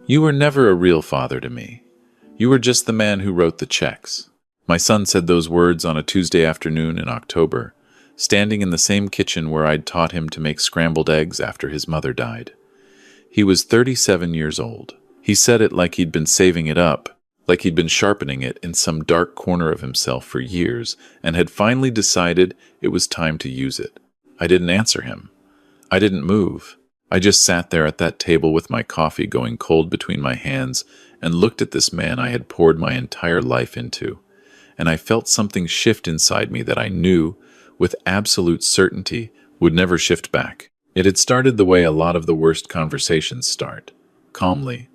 "You were never a real father to me. You were just the man who wrote the checks." My son said those words on a Tuesday afternoon in October, standing in the same kitchen where I'd taught him to make scrambled eggs after his mother died. He was 37 years old. He said it like he'd been saving it up, like he'd been sharpening it in some dark corner of himself for years, and had finally decided it was time to use it. I didn't answer him. I didn't move. I just sat there at that table with my coffee going cold between my hands and looked at this man I had poured my entire life into. And I felt something shift inside me that I knew, with absolute certainty, would never shift back. It had started the way a lot of the worst conversations start, calmly.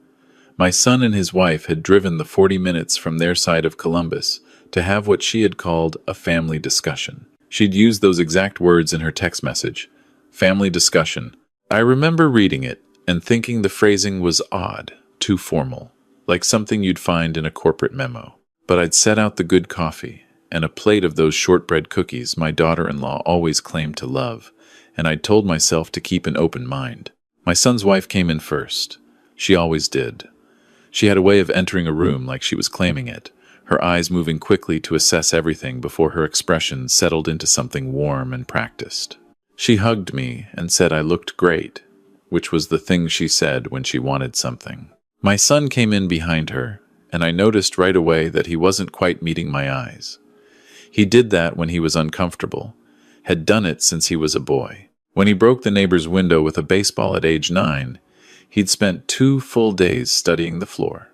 My son and his wife had driven the 40 minutes from their side of Columbus to have what she had called a family discussion. She'd used those exact words in her text message, family discussion. I remember reading it and thinking the phrasing was odd, too formal, like something you'd find in a corporate memo. But I'd set out the good coffee and a plate of those shortbread cookies my daughter-in-law always claimed to love, and I'd told myself to keep an open mind. My son's wife came in first. She always did. She had a way of entering a room like she was claiming it, her eyes moving quickly to assess everything before her expression settled into something warm and practiced. She hugged me and said I looked great, which was the thing she said when she wanted something. My son came in behind her, and I noticed right away that he wasn't quite meeting my eyes. He did that when he was uncomfortable, had done it since he was a boy. When he broke the neighbor's window with a baseball at age 9, he'd spent 2 full days studying the floor.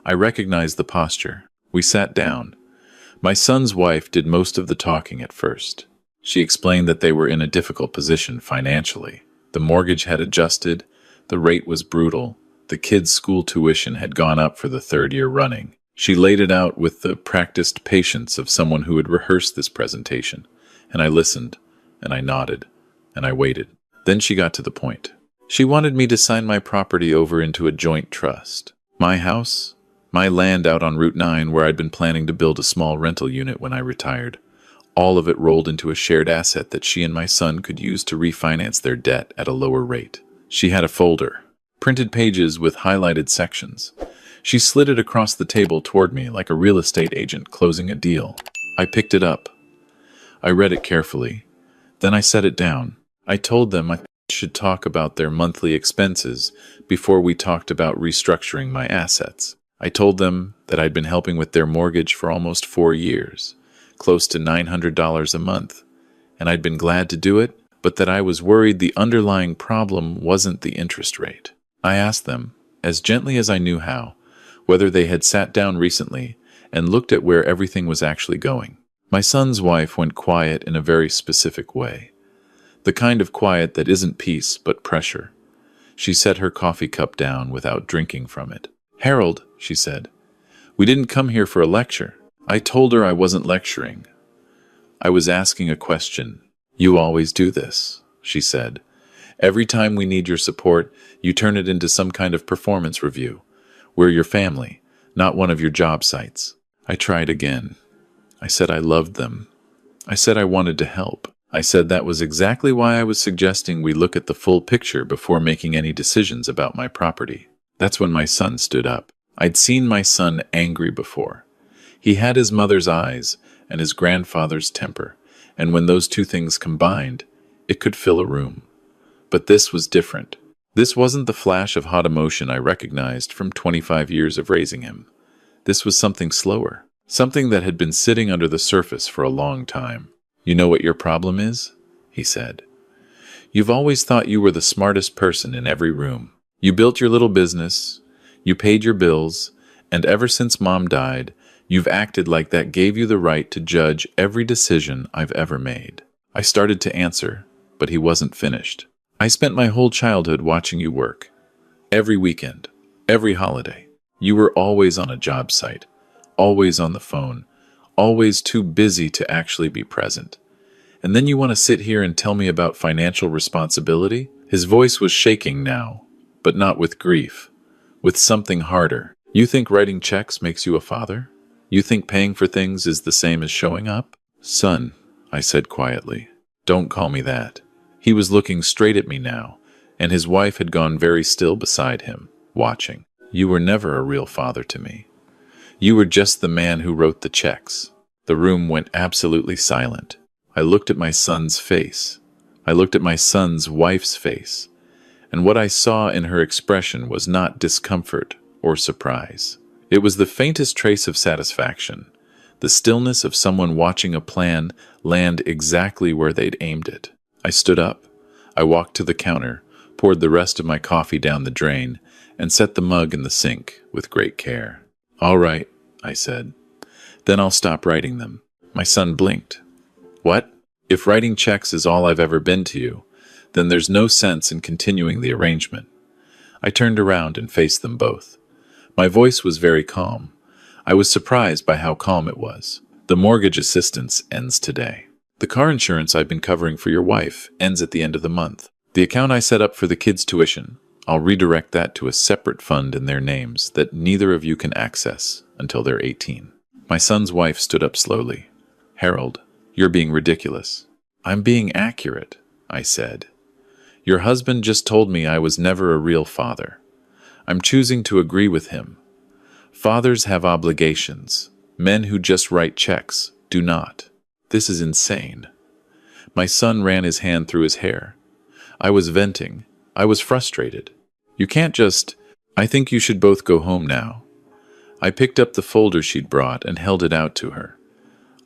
I recognized the posture. We sat down. My son's wife did most of the talking at first. She explained that they were in a difficult position financially. The mortgage had adjusted, the rate was brutal, the kids' school tuition had gone up for the 3rd year running. She laid it out with the practiced patience of someone who had rehearsed this presentation, and I listened, and I nodded, and I waited. Then she got to the point. She wanted me to sign my property over into a joint trust. My house, my land out on Route 9 where I'd been planning to build a small rental unit when I retired. All of it rolled into a shared asset that she and my son could use to refinance their debt at a lower rate. She had a folder, printed pages with highlighted sections. She slid it across the table toward me like a real estate agent closing a deal. I picked it up. I read it carefully. Then I set it down. I told them I should talk about their monthly expenses before we talked about restructuring my assets. I told them that I'd been helping with their mortgage for almost 4 years, close to $900 a month, and I'd been glad to do it, but that I was worried the underlying problem wasn't the interest rate. I asked them, as gently as I knew how, whether they had sat down recently and looked at where everything was actually going. My son's wife went quiet in a very specific way. The kind of quiet that isn't peace but pressure. She set her coffee cup down without drinking from it. "Harold," she said, "we didn't come here for a lecture." I told her I wasn't lecturing. I was asking a question. "You always do this," she said. "Every time we need your support, you turn it into some kind of performance review. We're your family, not one of your job sites." I tried again. I said I loved them. I said I wanted to help. I said that was exactly why I was suggesting we look at the full picture before making any decisions about my property. That's when my son stood up. I'd seen my son angry before. He had his mother's eyes and his grandfather's temper, and when those two things combined, it could fill a room. But this was different. This wasn't the flash of hot emotion I recognized from 25 years of raising him. This was something slower, something that had been sitting under the surface for a long time. "You know what your problem is?" he said. "You've always thought you were the smartest person in every room. You built your little business, you paid your bills, and ever since Mom died, you've acted like that gave you the right to judge every decision I've ever made." I started to answer, but he wasn't finished. "I spent my whole childhood watching you work. Every weekend, every holiday. You were always on a job site, always on the phone, always too busy to actually be present. And then you want to sit here and tell me about financial responsibility?" His voice was shaking now, but not with grief, with something harder. "You think writing checks makes you a father? You think paying for things is the same as showing up?" "Son," I said quietly, "don't call me that." He was looking straight at me now, and his wife had gone very still beside him. watching. You were never a real father to me. You were just the man who wrote the checks. The room went absolutely silent. I looked at my son's face. I looked at my son's wife's face. And what I saw in her expression was not discomfort or surprise. It was the faintest trace of satisfaction, the stillness of someone watching a plan land exactly where they'd aimed it. I stood up. I walked to the counter, poured the rest of my coffee down the drain, and set the mug in the sink with great care. "All right," I said. "Then I'll stop writing them." My son blinked. "What? If writing checks is all I've ever been to you, then there's no sense in continuing the arrangement." I turned around and faced them both. My voice was very calm. I was surprised by how calm it was. "The mortgage assistance ends today. The car insurance I've been covering for your wife ends at the end of the month. The account I set up for the kids' tuition, I'll redirect that to a separate fund in their names that neither of you can access until they're 18. My son's wife stood up slowly. "Harold, you're being ridiculous." "I'm being accurate," I said. "Your husband just told me I was never a real father. I'm choosing to agree with him. Fathers have obligations. Men who just write checks do not. This is insane." My son ran his hand through his hair. I was venting. I was frustrated. "You can't just... I think you should both go home now." I picked up the folder she'd brought and held it out to her.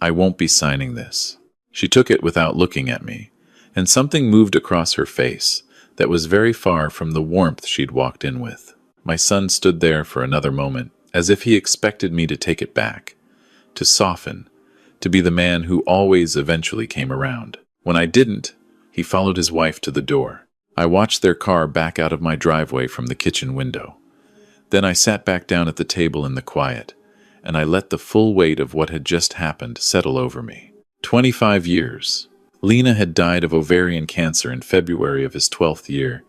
"I won't be signing this." She took it without looking at me, and something moved across her face that was very far from the warmth she'd walked in with. My son stood there for another moment, as if he expected me to take it back, to soften, to be the man who always eventually came around. When I didn't, he followed his wife to the door. I watched their car back out of my driveway from the kitchen window. Then I sat back down at the table in the quiet, and I let the full weight of what had just happened settle over me. 25 years. Lena had died of ovarian cancer in February of his 12th year,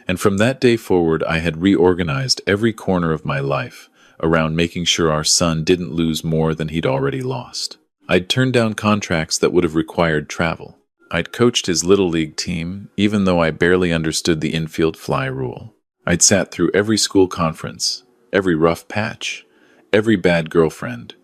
and from that day forward I had reorganized every corner of my life around making sure our son didn't lose more than he'd already lost. I'd turned down contracts that would have required travel. I'd coached his little league team, even though I barely understood the infield fly rule. I'd sat through every school conference, every rough patch, every bad girlfriend,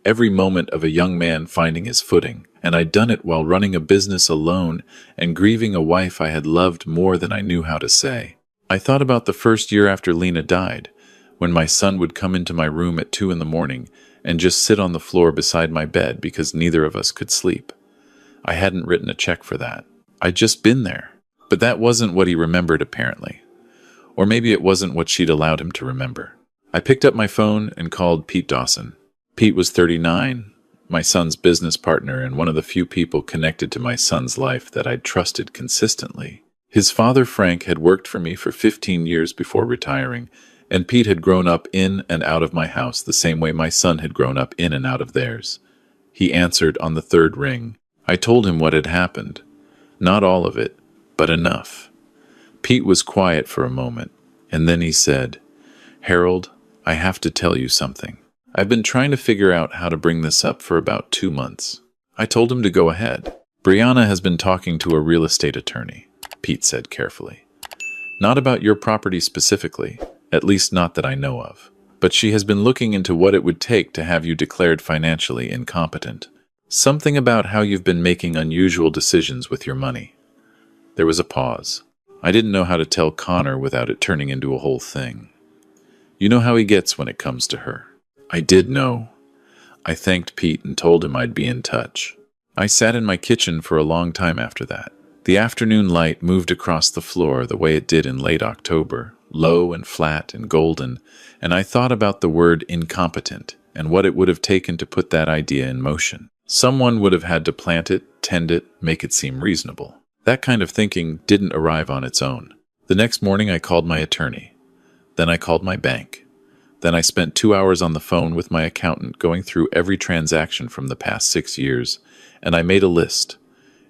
every moment of a young man finding his footing, and I'd done it while running a business alone and grieving a wife I had loved more than I knew how to say. I thought about the first year after Lena died, when my son would come into my room at 2 a.m. and just sit on the floor beside my bed because neither of us could sleep. I hadn't written a check for that. I'd just been there. But that wasn't what he remembered, apparently. Or maybe it wasn't what she'd allowed him to remember. I picked up my phone and called Pete Dawson. Pete was 39, my son's business partner and one of the few people connected to my son's life that I'd trusted consistently. His father, Frank, had worked for me for 15 years before retiring, and Pete had grown up in and out of my house the same way my son had grown up in and out of theirs. He answered on the third ring. I told him what had happened. Not all of it, but enough. Pete was quiet for a moment, and then he said, "Harold, I have to tell you something. I've been trying to figure out how to bring this up for about 2 months." I told him to go ahead. "Brianna has been talking to a real estate attorney," Pete said carefully. "Not about your property specifically, at least not that I know of. But she has been looking into what it would take to have you declared financially incompetent. Something about how you've been making unusual decisions with your money." There was a pause. I didn't know how to tell Connor without it turning into a whole thing. You know how he gets when it comes to her. I did know. I thanked Pete and told him I'd be in touch. I sat in my kitchen for a long time after that. The afternoon light moved across the floor the way it did in late October, low and flat and golden, and I thought about the word incompetent and what it would have taken to put that idea in motion. Someone would have had to plant it, tend it, make it seem reasonable. That kind of thinking didn't arrive on its own. The next morning I called my attorney. Then I called my bank. Then I spent 2 hours on the phone with my accountant going through every transaction from the past 6 years, and I made a list.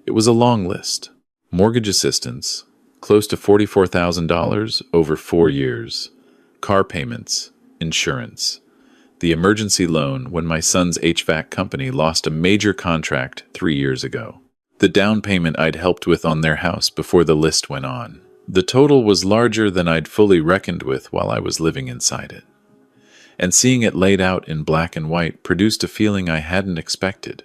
It was a long list. Mortgage assistance, close to $44,000 over 4 years. Car payments, insurance. The emergency loan when my son's HVAC company lost a major contract 3 years ago. The down payment I'd helped with on their house before the list went on. The total was larger than I'd fully reckoned with while I was living inside it, and seeing it laid out in black and white produced a feeling I hadn't expected.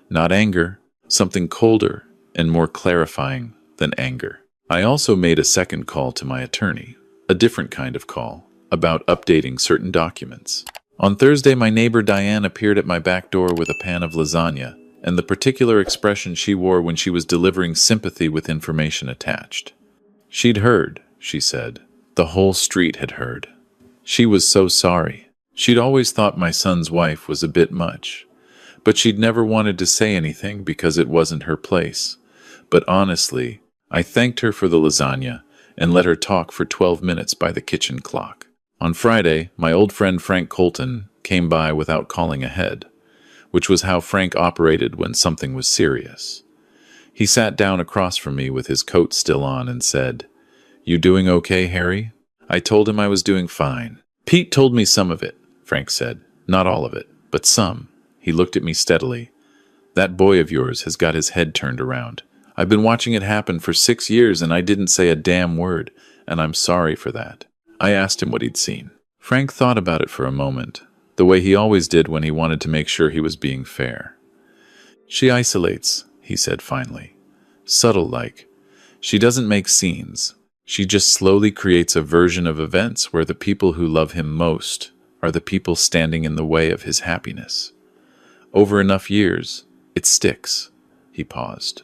Not anger, something colder and more clarifying than anger. I also made a second call to my attorney, a different kind of call, about updating certain documents. On Thursday, my neighbor Diane appeared at my back door with a pan of lasagna, and the particular expression she wore when she was delivering sympathy with information attached. She'd heard, she said. The whole street had heard. She was so sorry. She'd always thought my son's wife was a bit much, but she'd never wanted to say anything because it wasn't her place. But honestly, I thanked her for the lasagna and let her talk for 12 minutes by the kitchen clock. On Friday, my old friend Frank Colton came by without calling ahead, which was how Frank operated when something was serious. He sat down across from me with his coat still on and said, "You doing okay, Harry?" I told him I was doing fine. "Pete told me some of it," Frank said. "Not all of it, but some." He looked at me steadily. "That boy of yours has got his head turned around. I've been watching it happen for 6 years and I didn't say a damn word, and I'm sorry for that." I asked him what he'd seen. Frank thought about it for a moment, the way he always did when he wanted to make sure he was being fair. "She isolates," he said finally. "Subtle like. She doesn't make scenes. She just slowly creates a version of events where the people who love him most are the people standing in the way of his happiness. Over enough years, it sticks." He paused.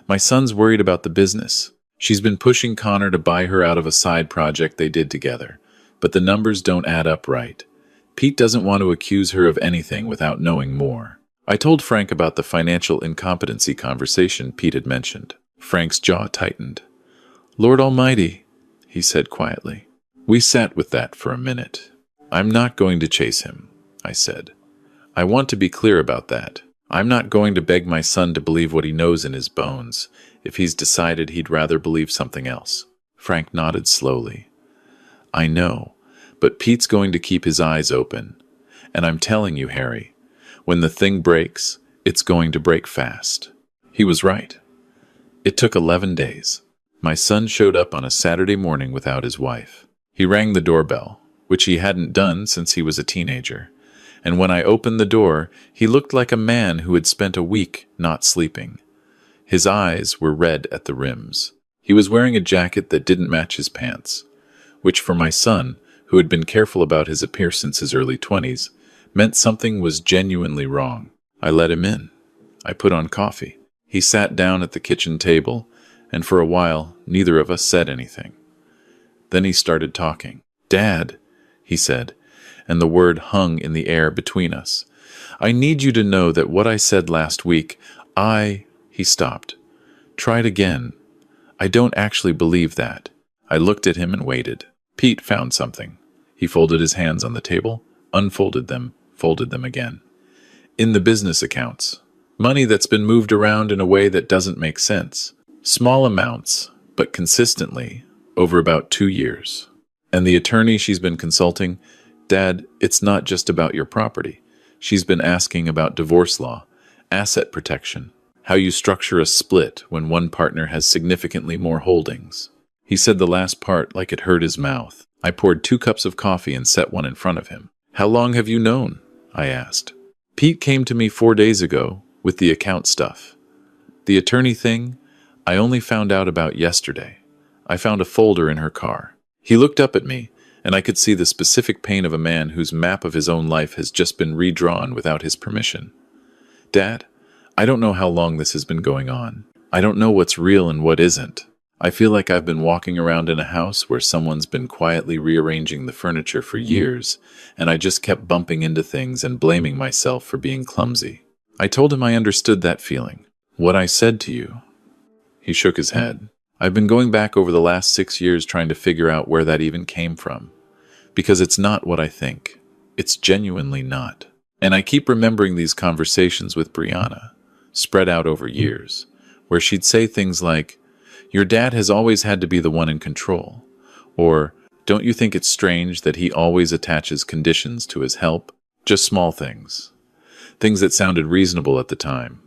"My son's worried about the business. She's been pushing Connor to buy her out of a side project they did together, but the numbers don't add up right. Pete doesn't want to accuse her of anything without knowing more." I told Frank about the financial incompetency conversation Pete had mentioned. Frank's jaw tightened. "Lord Almighty," he said quietly. We sat with that for a minute. "I'm not going to chase him," I said. "I want to be clear about that. I'm not going to beg my son to believe what he knows in his bones, if he's decided he'd rather believe something else." Frank nodded slowly. "I know, but Pete's going to keep his eyes open. And I'm telling you, Harry, when the thing breaks, it's going to break fast." He was right. It took 11 days. My son showed up on a Saturday morning without his wife. He rang the doorbell, which he hadn't done since he was a teenager. And when I opened the door, he looked like a man who had spent a week not sleeping. His eyes were red at the rims. He was wearing a jacket that didn't match his pants, which for my son, who had been careful about his appearance since his early 20s, meant something was genuinely wrong. I let him in. I put on coffee. He sat down at the kitchen table, and for a while, neither of us said anything. Then he started talking. "Dad," he said, and the word hung in the air between us. "I need you to know that what I said last week, He stopped. "Try it again. I don't actually believe that." I looked at him and waited. Pete found something. He folded his hands on the table, unfolded them, folded them again. "In the business accounts. Money that's been moved around in a way that doesn't make sense. Small amounts, but consistently, over about 2 years. And the attorney she's been consulting, Dad, it's not just about your property. She's been asking about divorce law, asset protection, how you structure a split when one partner has significantly more holdings." He said the last part like it hurt his mouth. I poured 2 cups of coffee and set one in front of him. "How long have you known?" I asked. "Pete came to me 4 days ago with the account stuff. The attorney thing, I only found out about yesterday. I found a folder in her car." He looked up at me, and I could see the specific pain of a man whose map of his own life has just been redrawn without his permission. "Dad, I don't know how long this has been going on. I don't know what's real and what isn't. I feel like I've been walking around in a house where someone's been quietly rearranging the furniture for years, and I just kept bumping into things and blaming myself for being clumsy." I told him I understood that feeling. "What I said to you." He shook his head. "I've been going back over the last 6 years trying to figure out where that even came from. Because it's not what I think. It's genuinely not. And I keep remembering these conversations with Brianna, spread out over years, where she'd say things like, 'Your dad has always had to be the one in control,' or, 'Don't you think it's strange that he always attaches conditions to his help?' Just small things. Things that sounded reasonable at the time.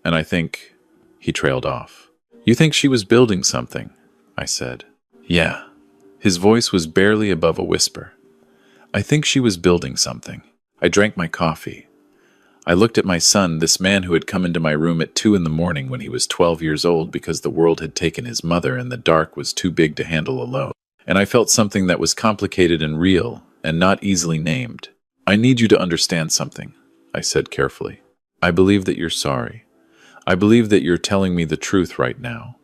And I think..." He trailed off. "You think she was building something?" I said. Yeah. His voice was barely above a whisper. I think she was building something. I drank my coffee. I looked at my son, this man who had come into my room at 2 in the morning when he was 12 years old because the world had taken his mother and the dark was too big to handle alone. And I felt something that was complicated and real and not easily named. I need you to understand something, I said carefully. I believe that you're sorry. I believe that you're telling me the truth right now.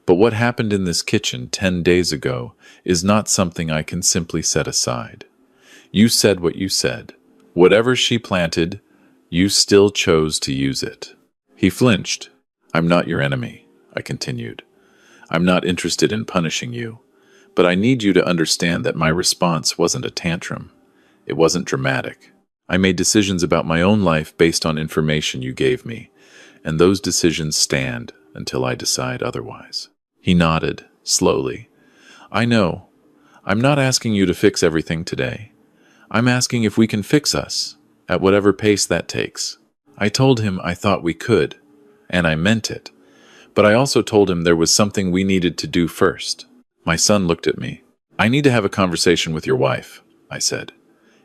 But what happened in this kitchen 10 days ago is not something I can simply set aside. You said what you said. Whatever she planted, you still chose to use it. He flinched. I'm not your enemy, I continued. I'm not interested in punishing you. But I need you to understand that my response wasn't a tantrum. It wasn't dramatic. I made decisions about my own life based on information you gave me, and those decisions stand until I decide otherwise. He nodded, slowly. I know. I'm not asking you to fix everything today. I'm asking if we can fix us, at whatever pace that takes. I told him I thought we could, and I meant it. But I also told him there was something we needed to do first. My son looked at me. I need to have a conversation with your wife, I said.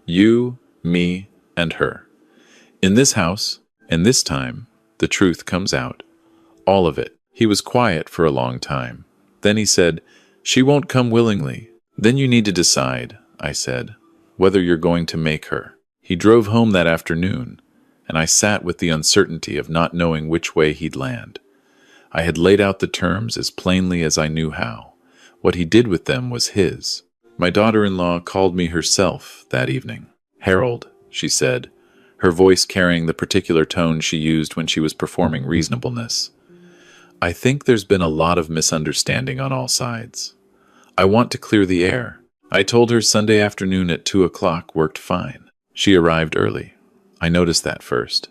You, me, and her. In this house, and this time, the truth comes out. All of it. He was quiet for a long time. Then he said, She won't come willingly. Then you need to decide, I said, whether you're going to make her. He drove home that afternoon, and I sat with the uncertainty of not knowing which way he'd land. I had laid out the terms as plainly as I knew how. What he did with them was his. My daughter-in-law called me herself that evening. Harold, she said, her voice carrying the particular tone she used when she was performing reasonableness. I think there's been a lot of misunderstanding on all sides. I want to clear the air. I told her Sunday afternoon at 2 o'clock worked fine. She arrived early. I noticed that first.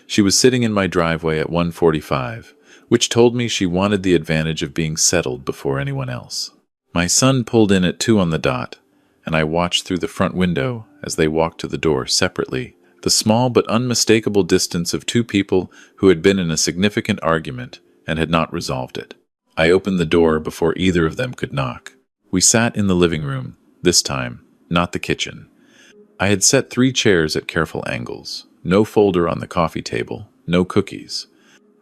She was sitting in my driveway at 1:45, which told me she wanted the advantage of being settled before anyone else. My son pulled in at 2 on the dot, and I watched through the front window as they walked to the door separately, the small but unmistakable distance of two people who had been in a significant argument and had not resolved it. I opened the door before either of them could knock. We sat in the living room, this time, not the kitchen. I had set 3 chairs at careful angles, no folder on the coffee table, no cookies.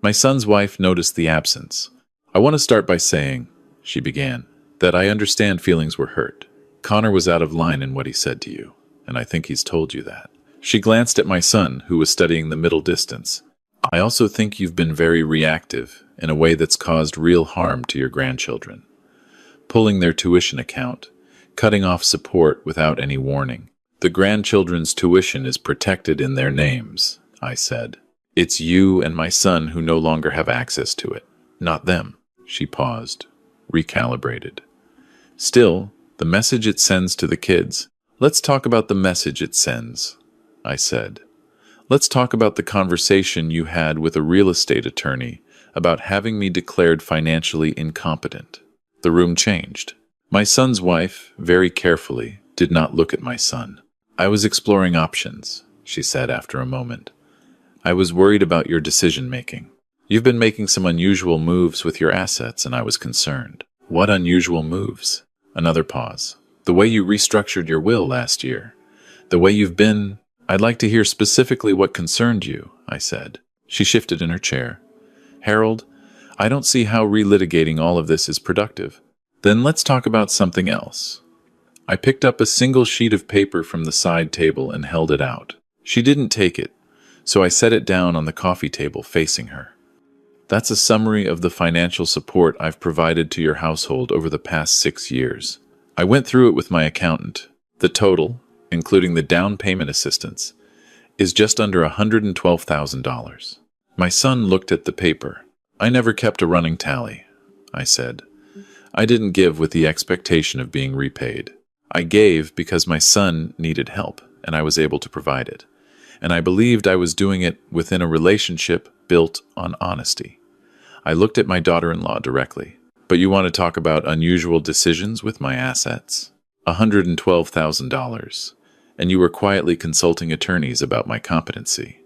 My son's wife noticed the absence. I want to start by saying, she began, that I understand feelings were hurt. Connor was out of line in what he said to you, and I think he's told you that. She glanced at my son, who was studying the middle distance. I also think you've been very reactive in a way that's caused real harm to your grandchildren. Pulling their tuition account, cutting off support without any warning. The grandchildren's tuition is protected in their names, I said. It's you and my son who no longer have access to it, not them. She paused, recalibrated. Still, the message it sends to the kids. Let's talk about the message it sends, I said. Let's talk about the conversation you had with a real estate attorney about having me declared financially incompetent. The room changed. My son's wife, very carefully, did not look at my son. I was exploring options, she said after a moment. I was worried about your decision-making. You've been making some unusual moves with your assets, and I was concerned. What unusual moves? Another pause. The way you restructured your will last year. The way you've been... I'd like to hear specifically what concerned you, I said. She shifted in her chair. Harold, I don't see how relitigating all of this is productive. Then let's talk about something else. I picked up a single sheet of paper from the side table and held it out. She didn't take it, so I set it down on the coffee table facing her. That's a summary of the financial support I've provided to your household over the past 6 years. I went through it with my accountant. The total, including the down payment assistance, is just under $112,000. My son looked at the paper. I never kept a running tally, I said. I didn't give with the expectation of being repaid. I gave because my son needed help, and I was able to provide it. And I believed I was doing it within a relationship built on honesty. I looked at my daughter-in-law directly. But you want to talk about unusual decisions with my assets? $112,000. And you were quietly consulting attorneys about my competency.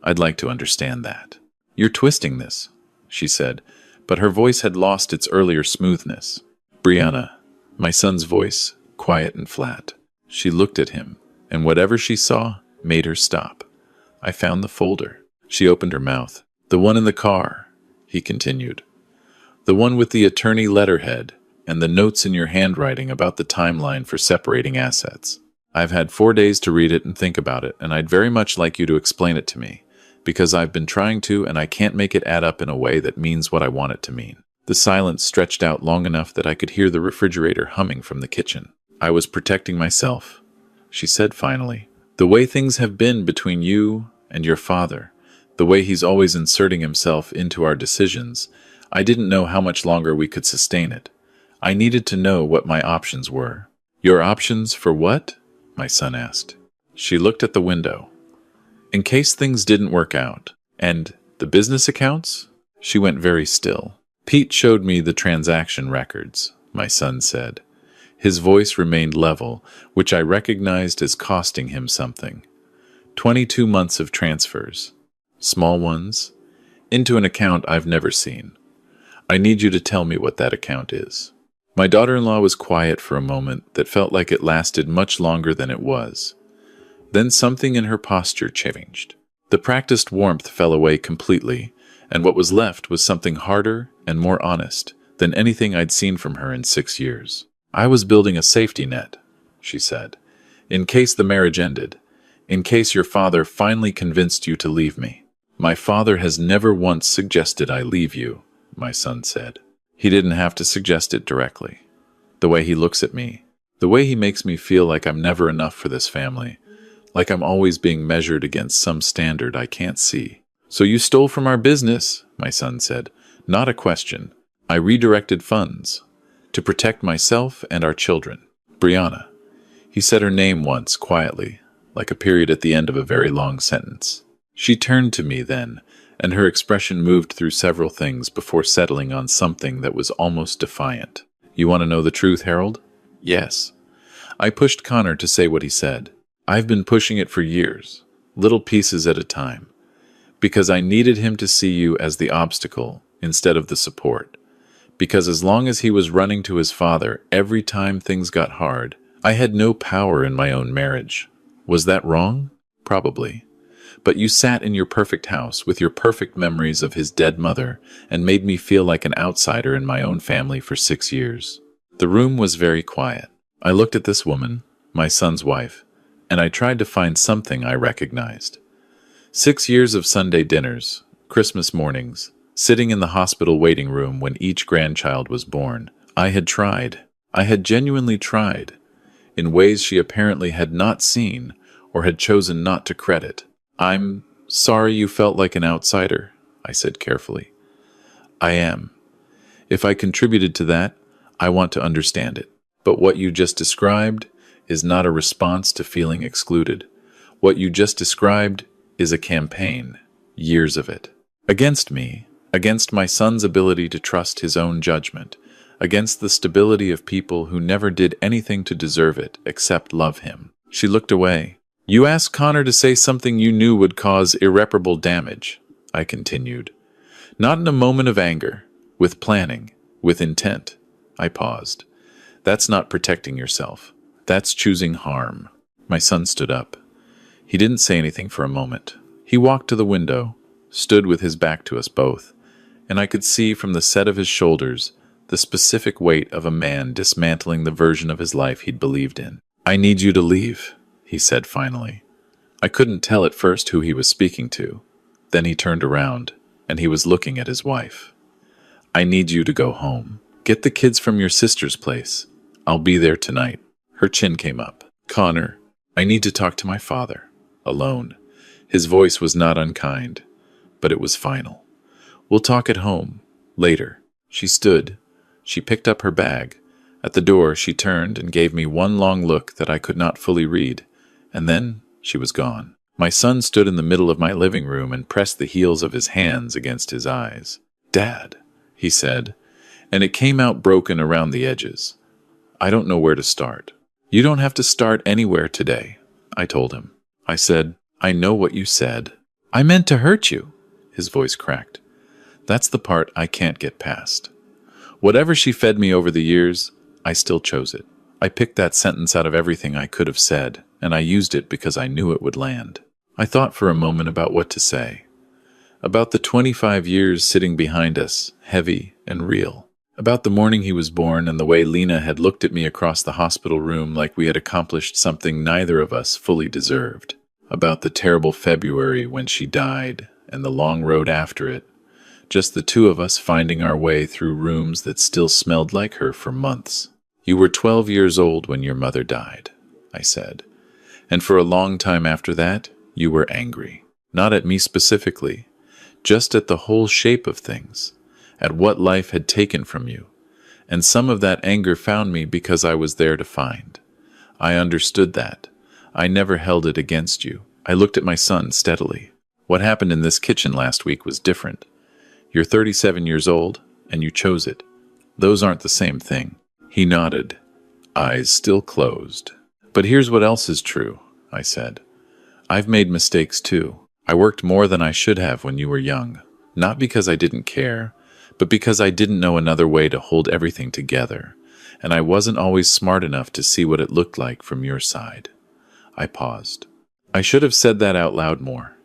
I'd like to understand that. You're twisting this, she said, but her voice had lost its earlier smoothness. Brianna, my son's voice, quiet and flat. She looked at him, and whatever she saw made her stop. I found the folder. She opened her mouth. The one in the car, he continued. The one with the attorney letterhead and the notes in your handwriting about the timeline for separating assets. I've had 4 days to read it and think about it, and I'd very much like you to explain it to me, because I've been trying to, and I can't make it add up in a way that means what I want it to mean. The silence stretched out long enough that I could hear the refrigerator humming from the kitchen. I was protecting myself, she said finally. The way things have been between you and your father, the way he's always inserting himself into our decisions, I didn't know how much longer we could sustain it. I needed to know what my options were. Your options for what? My son asked. She looked at the window. In case things didn't work out. And the business accounts? She went very still. Pete showed me the transaction records, my son said. His voice remained level, which I recognized as costing him something. 22 months of transfers. Small ones. Into an account I've never seen. I need you to tell me what that account is. My daughter-in-law was quiet for a moment that felt like it lasted much longer than it was. Then something in her posture changed. The practiced warmth fell away completely, and what was left was something harder and more honest than anything I'd seen from her in 6 years. I was building a safety net, she said, in case the marriage ended, in case your father finally convinced you to leave me. My father has never once suggested I leave you, my son said. He didn't have to suggest it directly. The way he looks at me, the way he makes me feel like I'm never enough for this family, like I'm always being measured against some standard I can't see. So you stole from our business, my son said. Not a question. I redirected funds to protect myself and our children. Brianna. He said her name once, quietly, like a period at the end of a very long sentence. She turned to me then, and her expression moved through several things before settling on something that was almost defiant. You want to know the truth, Harold? Yes. I pushed Connor to say what he said. I've been pushing it for years, little pieces at a time, because I needed him to see you as the obstacle instead of the support. Because as long as he was running to his father every time things got hard, I had no power in my own marriage. Was that wrong? Probably. But you sat in your perfect house with your perfect memories of his dead mother and made me feel like an outsider in my own family for 6 years. The room was very quiet. I looked at this woman, my son's wife, and I tried to find something I recognized. 6 years of Sunday dinners, Christmas mornings, sitting in the hospital waiting room when each grandchild was born. I had tried. I had genuinely tried, in ways she apparently had not seen or had chosen not to credit. I'm sorry you felt like an outsider, I said carefully. I am. If I contributed to that, I want to understand it. But what you just described is not a response to feeling excluded. What you just described is a campaign, years of it, against me, against my son's ability to trust his own judgment, against the stability of people who never did anything to deserve it except love him. She looked away. You asked Connor to say something you knew would cause irreparable damage, I continued. Not in a moment of anger, with planning, with intent. I paused. That's not protecting yourself. That's choosing harm. My son stood up. He didn't say anything for a moment. He walked to the window, stood with his back to us both, and I could see from the set of his shoulders the specific weight of a man dismantling the version of his life he'd believed in. I need you to leave, he said finally. I couldn't tell at first who he was speaking to. Then he turned around, and he was looking at his wife. I need you to go home. Get the kids from your sister's place. I'll be there tonight. Her chin came up. Connor, I need to talk to my father. Alone. His voice was not unkind, but it was final. We'll talk at home. Later. She stood. She picked up her bag. At the door, she turned and gave me one long look that I could not fully read, and then she was gone. My son stood in the middle of my living room and pressed the heels of his hands against his eyes. Dad, he said, and it came out broken around the edges. I don't know where to start. You don't have to start anywhere today, I told him. I said, I know what you said. I meant to hurt you. His voice cracked. That's the part I can't get past. Whatever she fed me over the years, I still chose it. I picked that sentence out of everything I could have said, and I used it because I knew it would land. I thought for a moment about what to say. About the 25 years sitting behind us, heavy and real. About the morning he was born and the way Lena had looked at me across the hospital room like we had accomplished something neither of us fully deserved. About the terrible February when she died and the long road after it. Just the two of us finding our way through rooms that still smelled like her for months. You were 12 years old when your mother died, I said. And for a long time after that, you were angry. Not at me specifically, just at the whole shape of things. At what life had taken from you, and some of that anger found me because I was there to find. I understood that. I never held it against you. I looked at my son steadily. What happened in this kitchen last week was different. You're 37 years old, and you chose it. Those aren't the same thing. He nodded, eyes still closed. But here's what else is true, I said. I've made mistakes too. I worked more than I should have when you were young. Not because I didn't care, but because I didn't know another way to hold everything together, and I wasn't always smart enough to see what it looked like from your side. I paused. I should have said that out loud more.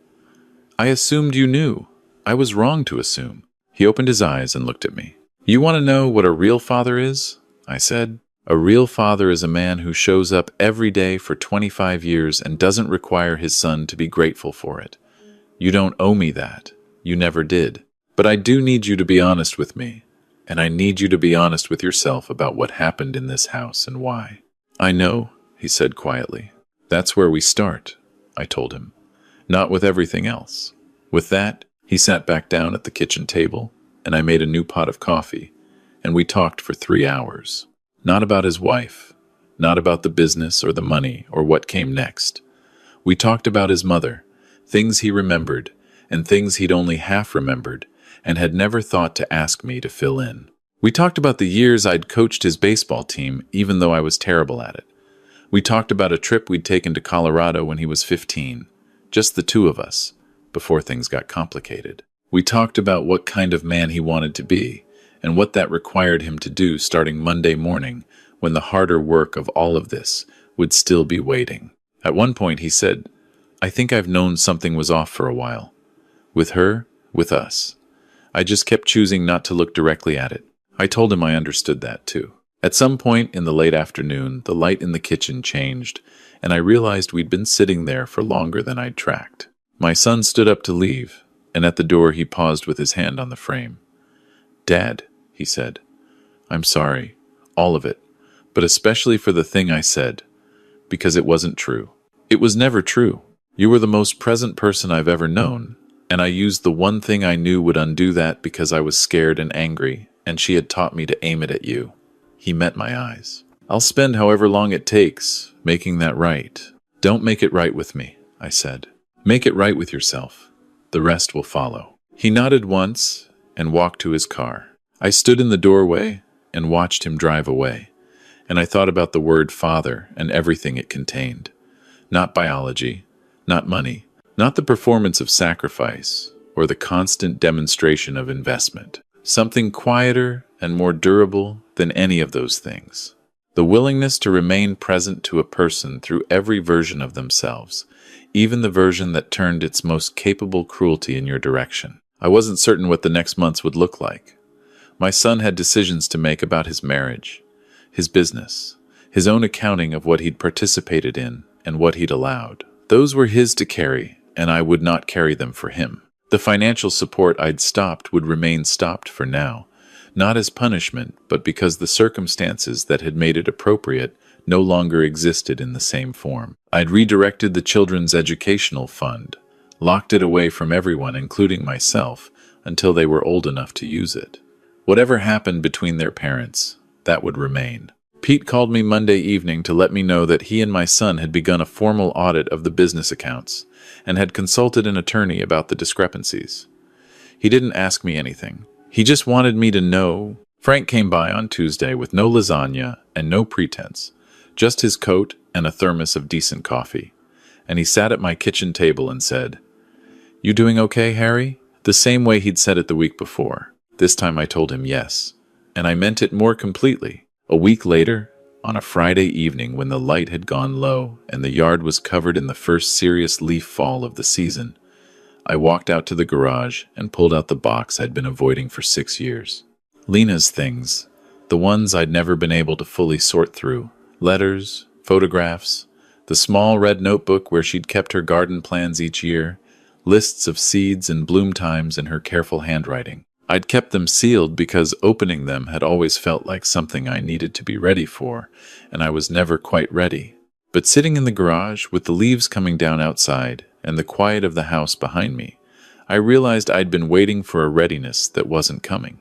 I assumed you knew. I was wrong to assume. He opened his eyes and looked at me. You want to know what a real father is? I said. A real father is a man who shows up every day for 25 years and doesn't require his son to be grateful for it. You don't owe me that. You never did. But I do need you to be honest with me, and I need you to be honest with yourself about what happened in this house and why. I know, he said quietly. That's where we start, I told him. Not with everything else. With that, he sat back down at the kitchen table, and I made a new pot of coffee, and we talked for 3 hours. Not about his wife, not about the business or the money or what came next. We talked about his mother, things he remembered, and things he'd only half remembered, and had never thought to ask me to fill in. We talked about the years I'd coached his baseball team, even though I was terrible at it. We talked about a trip we'd taken to Colorado when he was 15, just the two of us, before things got complicated. We talked about what kind of man he wanted to be, and what that required him to do starting Monday morning, when the harder work of all of this would still be waiting. At one point he said, I think I've known something was off for a while. With her, with us. I just kept choosing not to look directly at it. I told him I understood that too. At some point in the late afternoon, the light in the kitchen changed, and I realized we'd been sitting there for longer than I'd tracked. My son stood up to leave, and at the door he paused with his hand on the frame. Dad, he said, I'm sorry, all of it, but especially for the thing I said, because it wasn't true. It was never true. You were the most present person I've ever known, and I used the one thing I knew would undo that because I was scared and angry, and she had taught me to aim it at you. He met my eyes. I'll spend however long it takes making that right. Don't make it right with me, I said. Make it right with yourself. The rest will follow. He nodded once and walked to his car. I stood in the doorway and watched him drive away, and I thought about the word father and everything it contained. Not biology, not money, not the performance of sacrifice or the constant demonstration of investment. Something quieter and more durable than any of those things. The willingness to remain present to a person through every version of themselves, even the version that turned its most capable cruelty in your direction. I wasn't certain what the next months would look like. My son had decisions to make about his marriage, his business, his own accounting of what he'd participated in and what he'd allowed. Those were his to carry, and I would not carry them for him. The financial support I'd stopped would remain stopped for now, not as punishment, but because the circumstances that had made it appropriate no longer existed in the same form. I'd redirected the Children's Educational Fund, locked it away from everyone, including myself, until they were old enough to use it. Whatever happened between their parents, that would remain. Pete called me Monday evening to let me know that he and my son had begun a formal audit of the business accounts and had consulted an attorney about the discrepancies. He didn't ask me anything. He just wanted me to know. Frank came by on Tuesday with no lasagna and no pretense, just his coat and a thermos of decent coffee. And he sat at my kitchen table and said, "You doing okay, Harry?" The same way he'd said it the week before. This time I told him yes, and I meant it more completely. A week later, on a Friday evening when the light had gone low and the yard was covered in the first serious leaf fall of the season, I walked out to the garage and pulled out the box I'd been avoiding for 6 years. Lena's things, the ones I'd never been able to fully sort through. Letters, photographs, the small red notebook where she'd kept her garden plans each year, lists of seeds and bloom times in her careful handwriting. I'd kept them sealed because opening them had always felt like something I needed to be ready for, and I was never quite ready. But sitting in the garage, with the leaves coming down outside and the quiet of the house behind me, I realized I'd been waiting for a readiness that wasn't coming.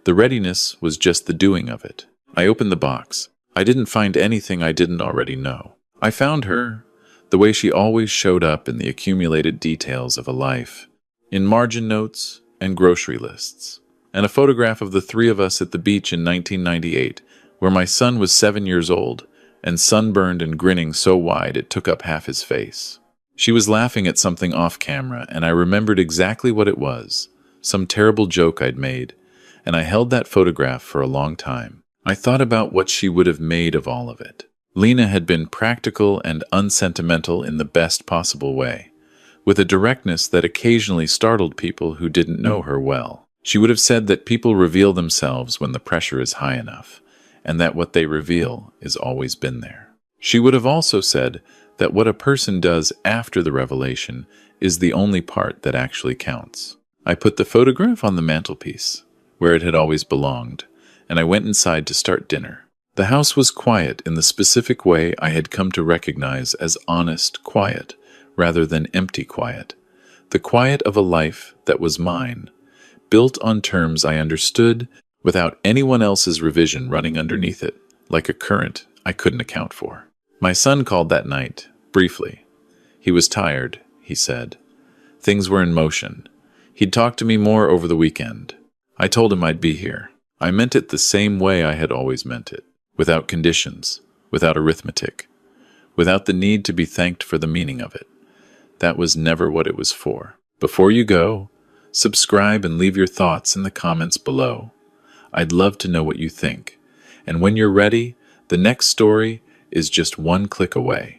The readiness was just the doing of it. I opened the box. I didn't find anything I didn't already know. I found her, the way she always showed up in the accumulated details of a life, in margin notes and grocery lists, and a photograph of the three of us at the beach in 1998, where my son was 7 years old, and sunburned and grinning so wide it took up half his face. She was laughing at something off camera, and I remembered exactly what it was, some terrible joke I'd made, and I held that photograph for a long time. I thought about what she would have made of all of it. Lena had been practical and unsentimental in the best possible way, with a directness that occasionally startled people who didn't know her well. She would have said that people reveal themselves when the pressure is high enough, and that what they reveal is always been there. She would have also said that what a person does after the revelation is the only part that actually counts. I put the photograph on the mantelpiece, where it had always belonged, and I went inside to start dinner. The house was quiet in the specific way I had come to recognize as honest quiet, rather than empty quiet. The quiet of a life that was mine, built on terms I understood without anyone else's revision running underneath it, like a current I couldn't account for. My son called that night, briefly. He was tired, he said. Things were in motion. He'd talk to me more over the weekend. I told him I'd be here. I meant it the same way I had always meant it, without conditions, without arithmetic, without the need to be thanked for the meaning of it. That was never what it was for. Before you go, subscribe and leave your thoughts in the comments below. I'd love to know what you think. And when you're ready, the next story is just one click away.